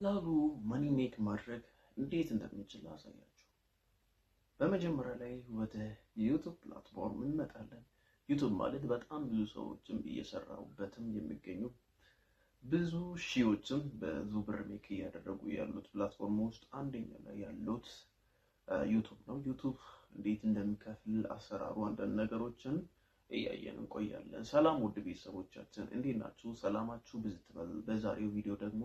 በቀላሉ መኒ ሜክ ማድረግ እንዴት እንደምንችል አሳያችሁ። በመጀመሪያ ላይ ወደ ዩቲዩብ ፕላትፎርም እንመጣለን። ዩቲዩብ ማለት በጣም ብዙ ሰዎችም እየሰራውበትም የሚገኙ ብዙ ሺዎችም ብዙ ብር ሜክ እያደረጉ ያሉት ፕላትፎርም ውስጥ አንደኛ ላይ ያሉት ዩቲዩብ ነው። ዩቲዩብ እንዴት እንደሚከፍል አሰራሩ አንዳንድ ነገሮችን እያየን እንቆያለን። ሰላም ውድ ቤተሰቦቻችን እንዴት ናችሁ? ሰላማችሁ ብዝት በል። በዛሬው ቪዲዮ ደግሞ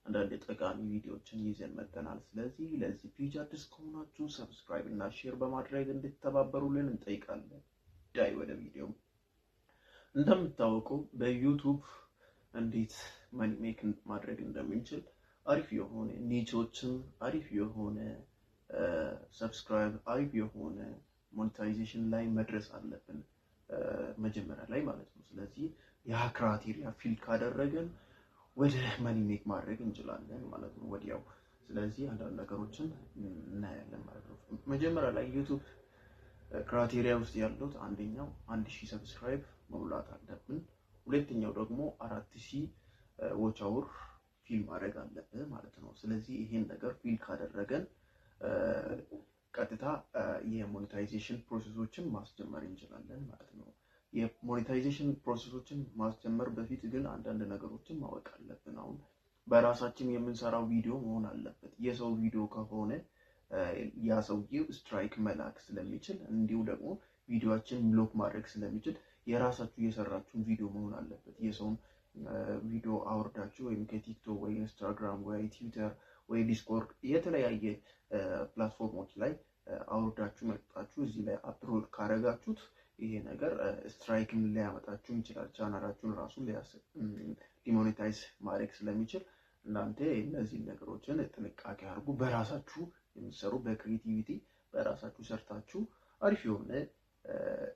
አንዳንድ ጠቃሚ ቪዲዮዎችን ይዘን መጥተናል። ስለዚህ ለዚህ ፔጅ አዲስ ከሆናችሁ ሰብስክራይብ እና ሼር በማድረግ እንድትተባበሩልን እንጠይቃለን። ዳይ ወደ ቪዲዮ። እንደምታውቀው በዩቲዩብ እንዴት መኒ ሜክ ማድረግ እንደምንችል አሪፍ የሆነ ኒቾችን፣ አሪፍ የሆነ ሰብስክራይብ፣ አሪፍ የሆነ ሞኔታይዜሽን ላይ መድረስ አለብን መጀመሪያ ላይ ማለት ነው። ስለዚህ ያ ክራይቴሪያ ፊል ካደረገን ወደ መኒ ሜክ ማድረግ እንችላለን ማለት ነው ወዲያው። ስለዚህ አንዳንድ ነገሮችን እናያለን ማለት ነው። መጀመሪያ ላይ ዩቲዩብ ክራይቴሪያ ውስጥ ያሉት አንደኛው 1000 ሰብስክራይብ መሙላት አለብን። ሁለተኛው ደግሞ 4000 ዎች አወር ፊል ማድረግ አለብን ማለት ነው። ስለዚህ ይሄን ነገር ፊል ካደረገን ቀጥታ የሞኔታይዜሽን ፕሮሰሶችን ማስጀመር እንችላለን ማለት ነው። የሞኔታይዜሽን ፕሮሰሶችን ማስጀመር በፊት ግን አንዳንድ ነገሮችን ማወቅ አለብን። አሁን በራሳችን የምንሰራው ቪዲዮ መሆን አለበት። የሰው ቪዲዮ ከሆነ ያ ሰውዬው ስትራይክ መላክ ስለሚችል እንዲሁ ደግሞ ቪዲዮአችን ብሎክ ማድረግ ስለሚችል የራሳችሁ የሰራችሁን ቪዲዮ መሆን አለበት። የሰውን ቪዲዮ አውርዳችሁ ወይም ከቲክቶክ ወይ ኢንስታግራም ወይ ትዊተር ወይ ዲስኮርድ የተለያየ ፕላትፎርሞች ላይ አውርዳችሁ መጣችሁ እዚህ ላይ አፕሎድ ካረጋችሁት ይሄ ነገር ስትራይክም ሊያመጣችሁ ይችላል። ቻናላችሁን ራሱ ዲሞኔታይዝ ማድረግ ስለሚችል እናንተ እነዚህን ነገሮችን ጥንቃቄ አድርጉ። በራሳችሁ የምትሰሩ በክሪኤቲቪቲ በራሳችሁ ሰርታችሁ አሪፍ የሆነ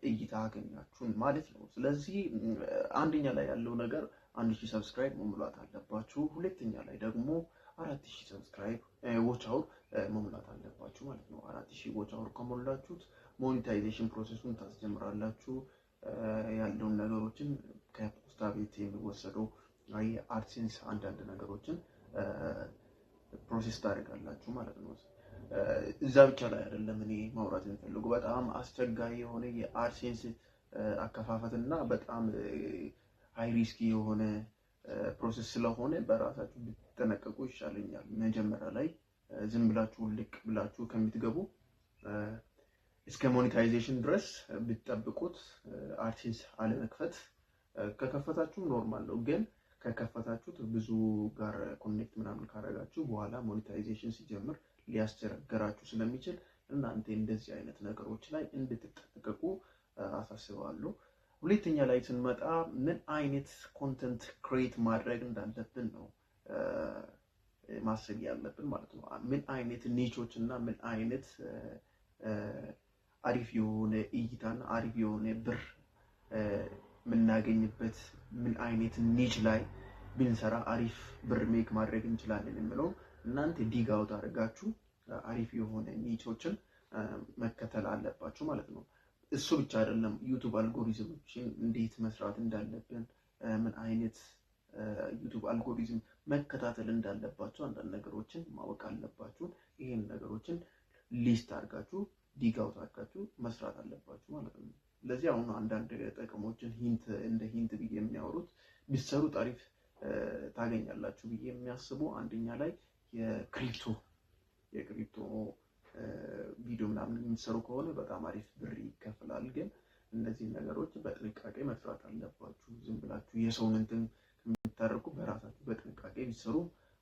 እይታ አገኛችሁን ማለት ነው። ስለዚህ አንደኛ ላይ ያለው ነገር 1000 ሰብስክራይብ መሙላት አለባችሁ። ሁለተኛ ላይ ደግሞ 4000 ሰብስክራይብ ዎች አወር መሙላት አለባችሁ ማለት ነው። 4000 ዎች አወር ከሞላችሁት ሞኔታይዜሽን ፕሮሰሱን ታስጀምራላችሁ። ያለውን ነገሮችን ከፖስታ ቤት የሚወሰደው የአድሴንስ አንዳንድ ነገሮችን ፕሮሰስ ታደርጋላችሁ ማለት ነው። እዛ ብቻ ላይ አይደለም እኔ ማውራት የምፈልገው በጣም አስቸጋሪ የሆነ የአድሴንስ አከፋፈትና በጣም ሃይ ሪስክ የሆነ ፕሮሰስ ስለሆነ በራሳችሁ ብትጠነቀቁ ይሻለኛል። መጀመሪያ ላይ ዝም ብላችሁ ልቅ ብላችሁ ከምትገቡ እስከ ሞኔታይዜሽን ድረስ ብትጠብቁት አድሴንስ አለመክፈት ከከፈታችሁ ኖርማል ነው። ግን ከከፈታችሁት ብዙ ጋር ኮኔክት ምናምን ካረጋችሁ በኋላ ሞኔታይዜሽን ሲጀምር ሊያስቸግራችሁ ስለሚችል እናንተ እንደዚህ አይነት ነገሮች ላይ እንድትጠነቀቁ አሳስባለሁ። ሁለተኛ ላይ ስንመጣ ምን አይነት ኮንተንት ክሬት ማድረግ እንዳለብን ነው ማሰብ ያለብን ማለት ነው። ምን አይነት ኒቾች እና ምን አይነት አሪፍ የሆነ እይታና አሪፍ የሆነ ብር የምናገኝበት ምን አይነት ኒች ላይ ብንሰራ አሪፍ ብር ሜክ ማድረግ እንችላለን የሚለው እናንተ ዲግ አውት አድርጋችሁ አሪፍ የሆነ ኒቾችን መከተል አለባችሁ ማለት ነው። እሱ ብቻ አይደለም፣ ዩቲዩብ አልጎሪዝሞችን እንዴት መስራት እንዳለብን ምን አይነት ዩቲዩብ አልጎሪዝም መከታተል እንዳለባችሁ አንዳንድ ነገሮችን ማወቅ አለባችሁ። ይሄን ነገሮችን ሊስት አድርጋችሁ ዲግ አውት አድርጋችሁ መስራት አለባችሁ ማለት ነው። ስለዚህ አሁን አንዳንድ ጥቅሞችን እንደ ሂንት ብዬ የሚያወሩት ቢሰሩት አሪፍ ታገኛላችሁ ብዬ የሚያስቡ አንደኛ ላይ የክሪፕቶ ቪዲዮ ምናምን የምትሰሩ ከሆነ በጣም አሪፍ ብር ይከፍላል። ግን እነዚህ ነገሮች በጥንቃቄ መስራት አለባችሁ። ዝም ብላችሁ የሰውን እንትን የምታደርጉ በራሳችሁ በጥንቃቄ ቢሰሩ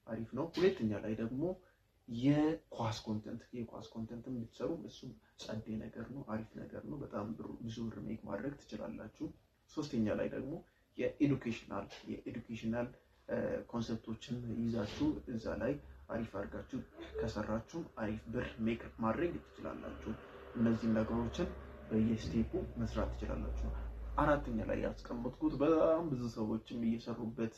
አሪፍ ነው። ሁለተኛ ላይ ደግሞ የኳስ ኮንተንትም ብትሰሩ እሱም ጸዴ ነገር ነው፣ አሪፍ ነገር ነው። በጣም ብዙ ብር ሜክ ማድረግ ትችላላችሁ። ሶስተኛ ላይ ደግሞ የኤዱኬሽናል ኮንሰፕቶችን ይዛችሁ እዛ ላይ አሪፍ አድርጋችሁ ከሰራችሁ አሪፍ ብር ሜክ ማድረግ ትችላላችሁ። እነዚህ ነገሮችን በየስቴፑ መስራት ትችላላችሁ። አራተኛ ላይ ያስቀመጥኩት በጣም ብዙ ሰዎችም እየሰሩበት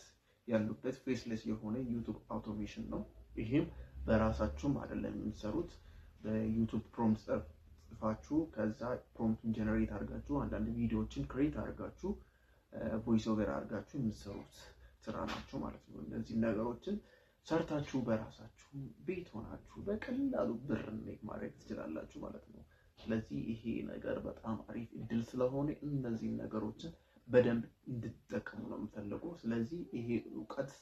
ያሉበት ፌስለስ የሆነ ዩቲዩብ አውቶሜሽን ነው። ይሄም በራሳችሁም አይደለም የምትሰሩት፣ በዩቲዩብ ፕሮምፕት ጽፋችሁ ከዛ ፕሮምፕቱን ጀነሬት አድርጋችሁ አንዳንድ ቪዲዮዎችን ክሬት አድርጋችሁ ቮይስ ኦቨር አድርጋችሁ የምትሰሩት ስራ ናቸው ማለት ነው። እነዚህ ነገሮችን ሰርታችሁ በራሳችሁ ቤት ሆናችሁ በቀላሉ ብር ማድረግ ትችላላችሁ ማለት ነው። ስለዚህ ይሄ ነገር በጣም አሪፍ እድል ስለሆነ እነዚህ ነገሮችን በደንብ እንድትጠቀሙ ነው የምፈልገው። ስለዚህ ይሄ እውቀት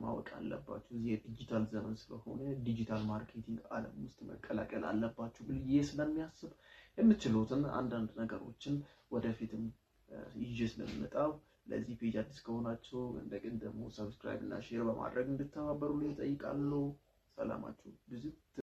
ማወቅ አለባችሁ። የዲጂታል ዘመን ስለሆነ ዲጂታል ማርኬቲንግ ዓለም ውስጥ መቀላቀል አለባችሁ ብዬ ስለሚያስብ የምትችሉትን አንዳንድ ነገሮችን ወደፊትም ይዤ ስለምመጣው ለዚህ ፔጅ አዲስ ከሆናችሁ እንደገና ደግሞ ሰብስክራይብ እና ሼር በማድረግ እንድትተባበሩልኝ እጠይቃለሁ። ሰላማችሁ ብዙ